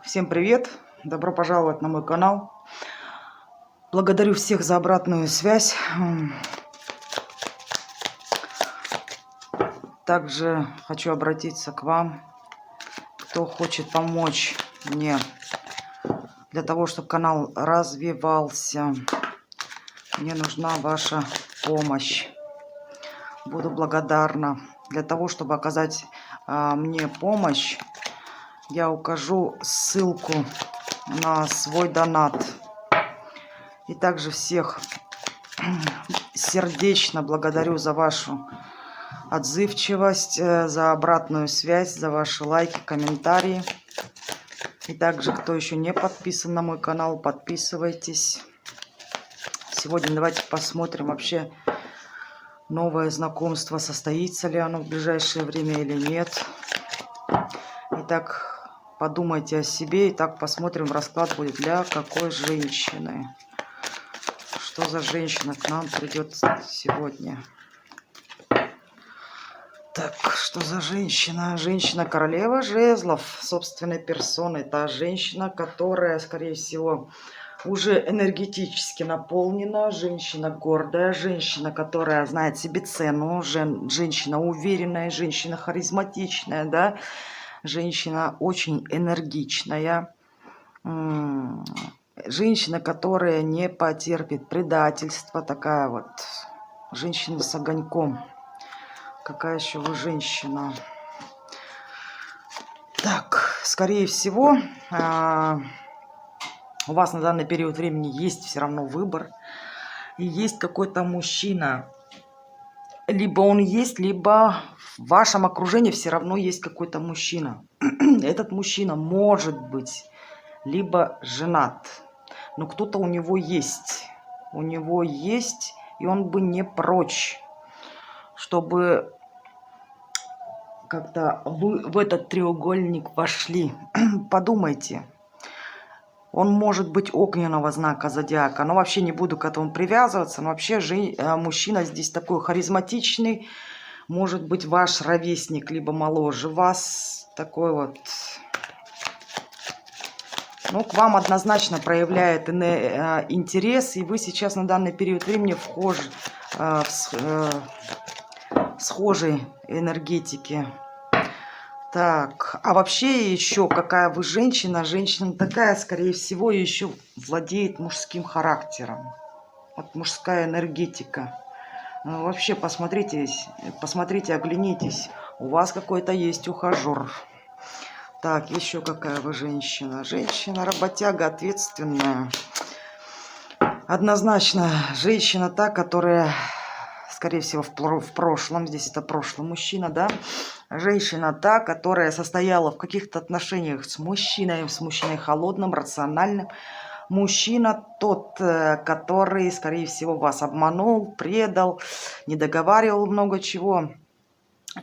Всем привет! Добро пожаловать на мой канал. Благодарю всех за обратную связь. Также хочу обратиться к вам, кто хочет помочь мне для того, чтобы канал развивался. Мне нужна ваша помощь. Буду благодарна. Для того, чтобы оказать мне помощь, я укажу ссылку на свой донат. И также всех сердечно благодарю за вашу отзывчивость, за обратную связь, за ваши лайки, комментарии. И также, кто еще не подписан на мой канал, подписывайтесь. Сегодня давайте посмотрим вообще новое знакомство, состоится ли оно в ближайшее время или нет. Итак, подумайте о себе. Итак, посмотрим, расклад будет для какой женщины. Что за женщина к нам придет сегодня? Так, что за женщина? Женщина-королева жезлов собственной персоной. Та женщина, которая, скорее всего, уже энергетически наполнена. Женщина гордая, женщина, которая знает себе цену. Женщина уверенная, женщина харизматичная, да? Женщина очень энергичная. Женщина, которая не потерпит предательства. Такая вот женщина с огоньком. Какая еще вы женщина? Так, скорее всего, у вас на данный период времени есть все равно выбор. И есть какой-то мужчина. Либо он есть, либо в вашем окружении все равно есть какой-то мужчина. Этот мужчина может быть либо женат, но кто-то у него есть. У него есть, и он бы не прочь, чтобы как-то вы в этот треугольник вошли. Подумайте. Он может быть огненного знака зодиака. Но вообще не буду к этому привязываться. Но вообще мужчина здесь такой харизматичный. Может быть ваш ровесник, либо моложе вас. Такой вот. Ну, к вам однозначно проявляет интерес. И вы сейчас на данный период времени в схожей энергетике. Так, а вообще еще какая вы женщина? Женщина такая, скорее всего, еще владеет мужским характером. Вот мужская энергетика. Ну, вообще, посмотрите, оглянитесь. У вас какой-то есть ухажер. Так, еще какая вы женщина? Женщина работяга, ответственная. Однозначно, женщина та, которая, скорее всего, в прошлом, здесь это прошлый мужчина, да? Женщина та, которая состояла в каких-то отношениях с мужчиной холодным, рациональным. Мужчина тот, который, скорее всего, вас обманул, предал, не договаривал много чего.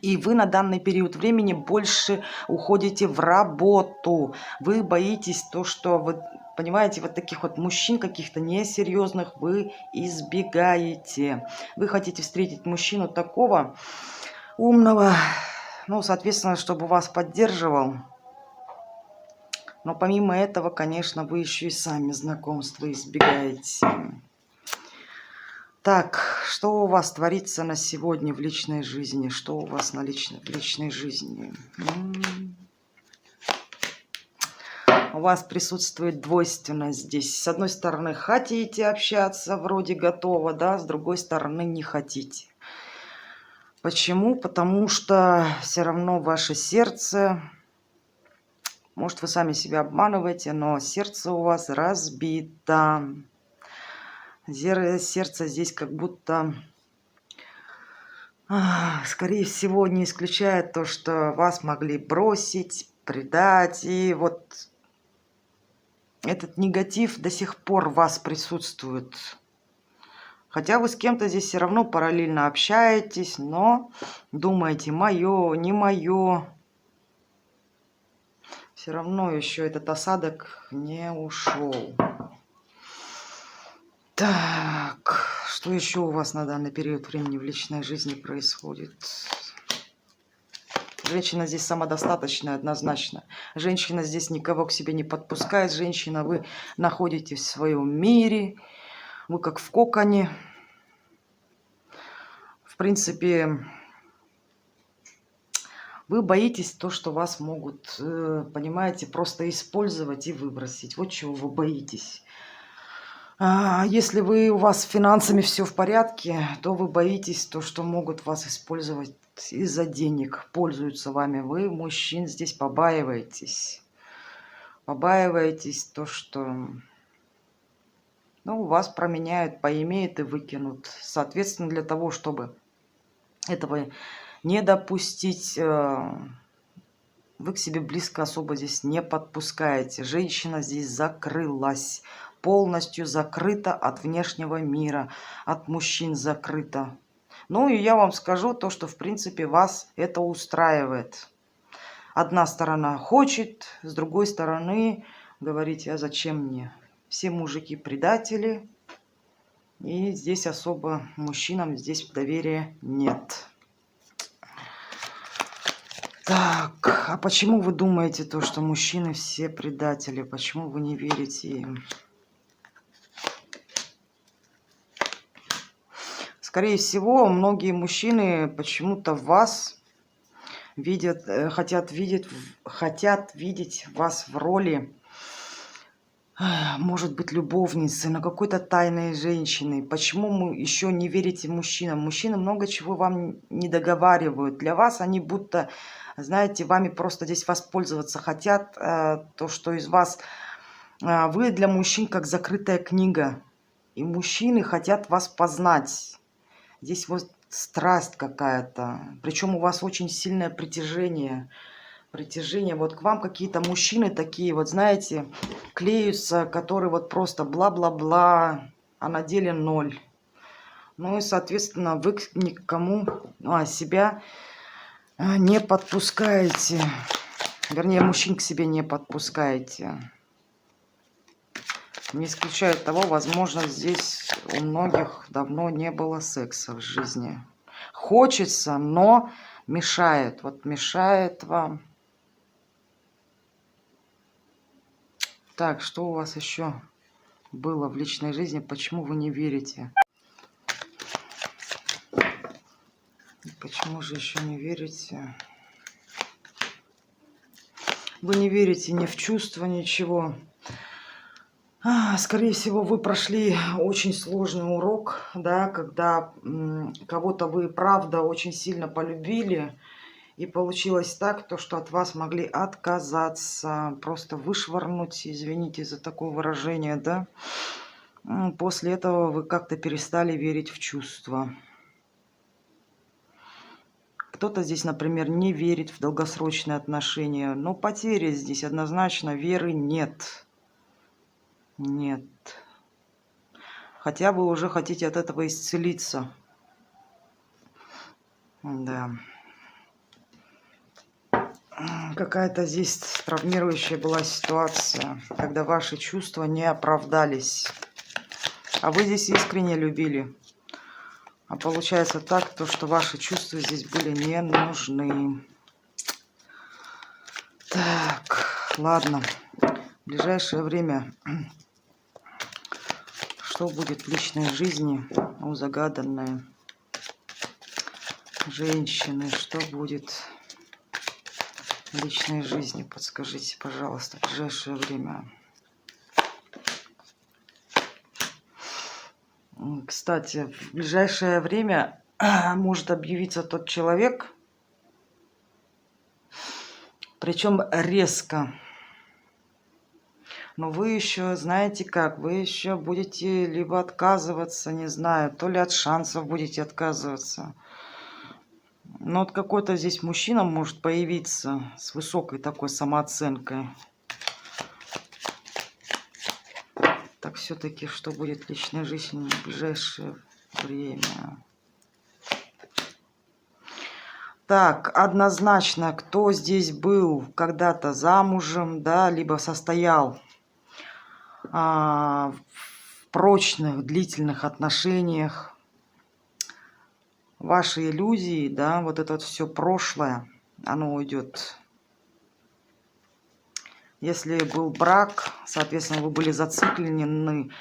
И вы на данный период времени больше уходите в работу. Вы боитесь то, что вы, понимаете, вот таких вот мужчин каких-то несерьезных вы избегаете. Вы хотите встретить мужчину такого умного, ну, соответственно, чтобы вас поддерживал. Но помимо этого, конечно, вы еще и сами знакомства избегаете. Так, что у вас творится на сегодня в личной жизни? Что у вас в личной жизни? У вас присутствует двойственность здесь. С одной стороны, хотите общаться, вроде готово, да, с другой стороны, не хотите. Почему? Потому что все равно ваше сердце, может, вы сами себя обманываете, но сердце у вас разбито. Сердце здесь как будто, скорее всего, не исключает то, что вас могли бросить, предать. И вот этот негатив до сих пор в вас присутствует. Хотя вы с кем-то здесь все равно параллельно общаетесь, но думаете, мое, не мое. Все равно еще этот осадок не ушел. Так, что еще у вас на данный период времени в личной жизни происходит? Женщина здесь самодостаточная, однозначно. Женщина здесь никого к себе не подпускает. Женщина, вы находитесь в своем мире. Вы как в коконе. В принципе, вы боитесь то, что вас могут, понимаете, просто использовать и выбросить. Вот чего вы боитесь. Если у вас с финансами все в порядке, то вы боитесь то, что могут вас использовать из-за денег, пользуются вами. Вы, мужчин, здесь побаиваетесь. Побаиваетесь то, что вас променяют, поимеют и выкинут. Соответственно, для того, чтобы этого не допустить, вы к себе близко особо здесь не подпускаете. Женщина здесь закрылась. Полностью закрыта от внешнего мира, от мужчин закрыта. Ну и я вам скажу то, что в принципе вас это устраивает. Одна сторона хочет, с другой стороны говорите, а зачем мне? Все мужики предатели, и здесь особо мужчинам здесь доверия нет. Так, а почему вы думаете то, что мужчины все предатели? Почему вы не верите им? Скорее всего, многие мужчины почему-то вас видят, хотят видеть вас в роли, может быть, любовницы, на какой-то тайной женщины. Почему мы еще не верите мужчинам? Мужчины много чего вам не договаривают. Для вас они будто, знаете, вами просто здесь воспользоваться хотят. То, что из вас... Вы для мужчин как закрытая книга. И мужчины хотят вас познать. Здесь вот страсть какая-то. Причем у вас очень сильное притяжение. Притяжение. Вот к вам какие-то мужчины такие, вот знаете, клеются, которые вот просто бла-бла-бла, а на деле ноль. Ну и, соответственно, вы никому себя не подпускаете. Вернее, мужчин к себе не подпускаете. Не исключая того, возможно, здесь у многих давно не было секса в жизни. Хочется, но мешает. Вот мешает вам. Так, что у вас еще было в личной жизни? Почему вы не верите? Почему же еще не верите? Вы не верите ни в чувства, ничего. Скорее всего, вы прошли очень сложный урок, да, когда кого-то вы, правда, очень сильно полюбили, и получилось так, то, что от вас могли отказаться, просто вышвырнуть, извините за такое выражение, да. После этого вы как-то перестали верить в чувства. Кто-то здесь, например, не верит в долгосрочные отношения, но потери здесь однозначно веры нет. Нет. Хотя вы уже хотите от этого исцелиться. Да. Какая-то здесь травмирующая была ситуация, когда ваши чувства не оправдались. А вы здесь искренне любили. А получается так, то, что ваши чувства здесь были не нужны. Так, ладно. В ближайшее время... Что будет в личной жизни у загаданной женщины? Что будет в личной жизни? Подскажите, пожалуйста, в ближайшее время. Кстати, в ближайшее время может объявиться тот человек, причем резко. Но вы еще, знаете как, вы еще будете либо отказываться, не знаю, то ли от шансов будете отказываться. Но вот какой-то здесь мужчина может появиться с высокой такой самооценкой. Так все-таки, что будет в личной жизни в ближайшее время? Так, однозначно, кто здесь был когда-то замужем, да, либо состоял в прочных, длительных отношениях, ваши иллюзии, да, вот это вот все прошлое, оно уйдет. Если был брак, соответственно, вы были зациклены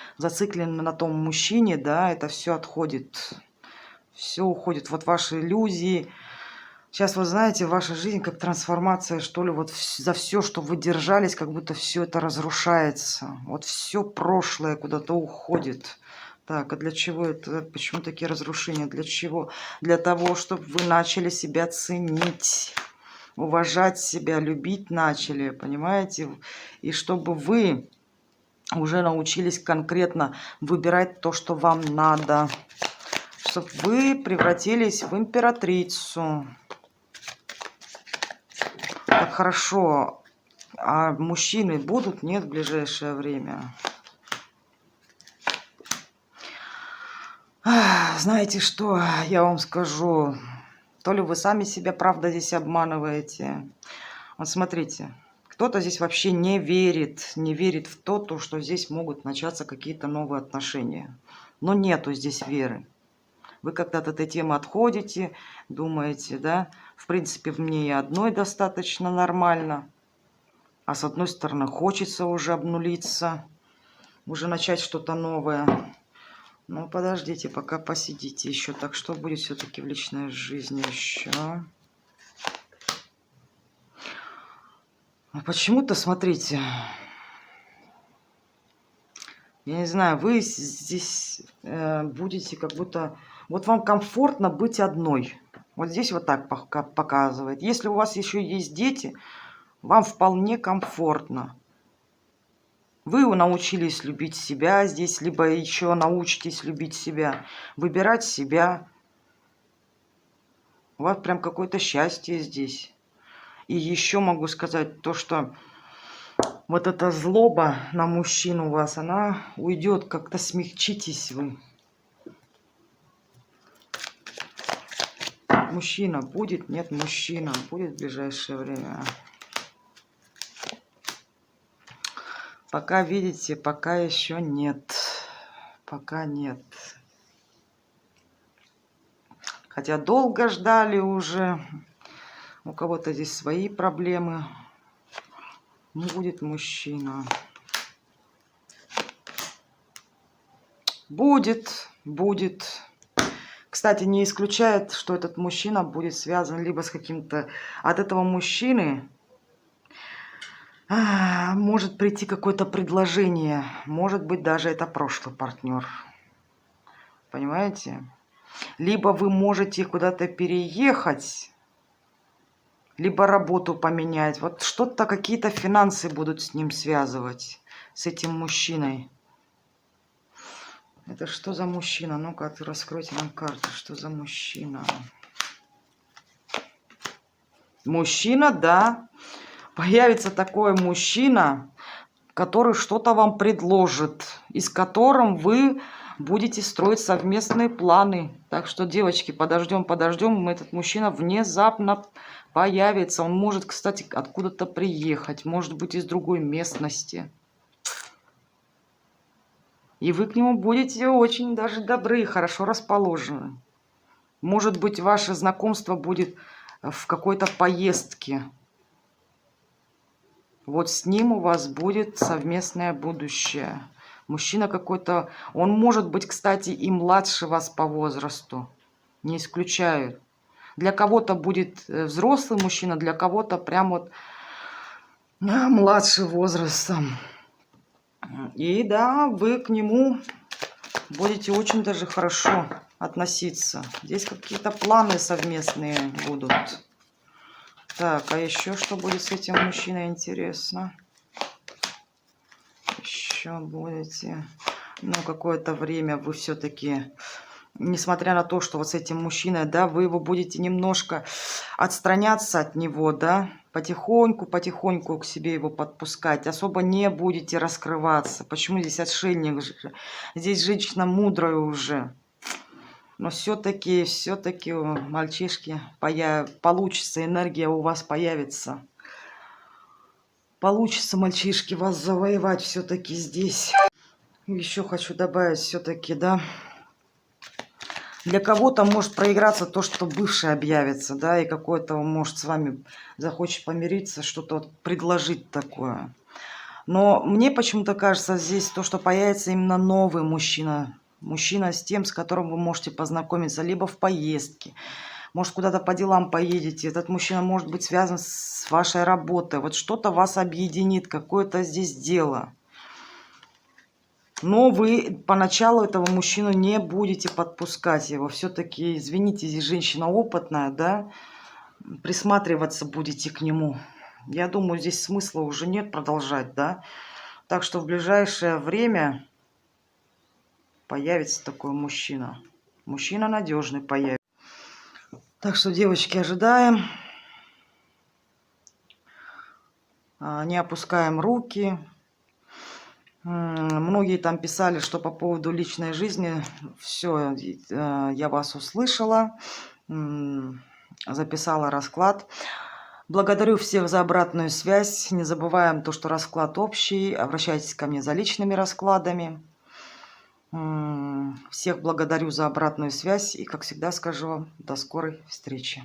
на том мужчине, да, это все отходит. Все уходит. Вот ваши иллюзии. Сейчас, вы знаете, ваша жизнь как трансформация, что ли, вот за все, что вы держались, как будто все это разрушается. Вот все прошлое куда-то уходит. Так, а для чего это? Почему такие разрушения? Для чего? Для того, чтобы вы начали себя ценить, уважать себя, любить начали, понимаете? И чтобы вы уже научились конкретно выбирать то, что вам надо. Чтобы вы превратились в императрицу. Так, хорошо. А мужчины будут? Нет, в ближайшее время. Знаете что, я вам скажу. То ли вы сами себя, правда, здесь обманываете. Вот смотрите. Кто-то здесь вообще не верит в то, что здесь могут начаться какие-то новые отношения. Но нету здесь веры. Вы как-то от этой темы отходите, думаете, да, в принципе, мне и одной достаточно нормально. А с одной стороны, хочется уже обнулиться, уже начать что-то новое. Ну, подождите, пока посидите еще. Так, что будет все-таки в личной жизни еще? Почему-то, смотрите, я не знаю, вы здесь будете как будто... Вот вам комфортно быть одной. Вот здесь вот так показывает. Если у вас еще есть дети, вам вполне комфортно. Вы научились любить себя здесь, либо еще научитесь любить себя, выбирать себя. У вас прям какое-то счастье здесь. И еще могу сказать то, что вот эта злоба на мужчину у вас, она уйдет, как-то смягчитесь вы. Мужчина будет? Нет, мужчина будет в ближайшее время. Пока, видите, пока еще нет. Пока нет. Хотя долго ждали уже. У кого-то здесь свои проблемы. Не будет мужчина. Будет, будет. Кстати, не исключает, что этот мужчина будет связан либо с каким-то... От этого мужчины может прийти какое-то предложение. Может быть, даже это прошлый партнер. Понимаете? Либо вы можете куда-то переехать, либо работу поменять. Вот что-то, какие-то финансы будут с ним связывать, с этим мужчиной. Это что за мужчина? Ну-ка, раскройте нам карту. Что за мужчина? Мужчина, да. Появится такой мужчина, который что-то вам предложит, и с которым вы будете строить совместные планы. Так что, девочки, подождем. Этот мужчина внезапно появится. Он может, кстати, откуда-то приехать. Может быть, из другой местности. И вы к нему будете очень даже добры, хорошо расположены. Может быть, ваше знакомство будет в какой-то поездке. Вот с ним у вас будет совместное будущее. Мужчина какой-то... Он может быть, кстати, и младше вас по возрасту. Не исключаю. Для кого-то будет взрослый мужчина, для кого-то прям вот младше возрастом. И да, вы к нему будете очень даже хорошо относиться. Здесь какие-то планы совместные будут. Так, а еще что будет с этим мужчиной, интересно? Еще будете... Ну, какое-то время вы все-таки... Несмотря на то, что вот с этим мужчиной, да, вы его будете немножко отстраняться от него, да, потихоньку к себе его подпускать, особо не будете раскрываться. Почему здесь отшельник? Здесь женщина мудрая уже. Но все-таки, мальчишки, получится, энергия у вас появится. Получится, мальчишки, вас завоевать все-таки здесь. Еще хочу добавить все-таки, да. Для кого-то может проиграться то, что бывший объявится, да, и какой-то может с вами захочет помириться, что-то вот предложить такое. Но мне почему-то кажется здесь то, что появится именно новый мужчина. Мужчина с тем, с которым вы можете познакомиться либо в поездке, может, куда-то по делам поедете. Этот мужчина может быть связан с вашей работой. Вот что-то вас объединит, какое-то здесь дело. Но вы поначалу этого мужчину не будете подпускать его. Все-таки, извините, здесь женщина опытная, да, присматриваться будете к нему. Я думаю, здесь смысла уже нет продолжать, да. Так что в ближайшее время появится такой мужчина. Мужчина надежный появится. Так что, девочки, ожидаем. Не опускаем руки. Многие там писали, что по поводу личной жизни. Все, я вас услышала. Записала расклад. Благодарю всех за обратную связь. Не забываем то, что расклад общий. Обращайтесь ко мне за личными раскладами. Всех благодарю за обратную связь. И, как всегда, скажу вам, до скорой встречи.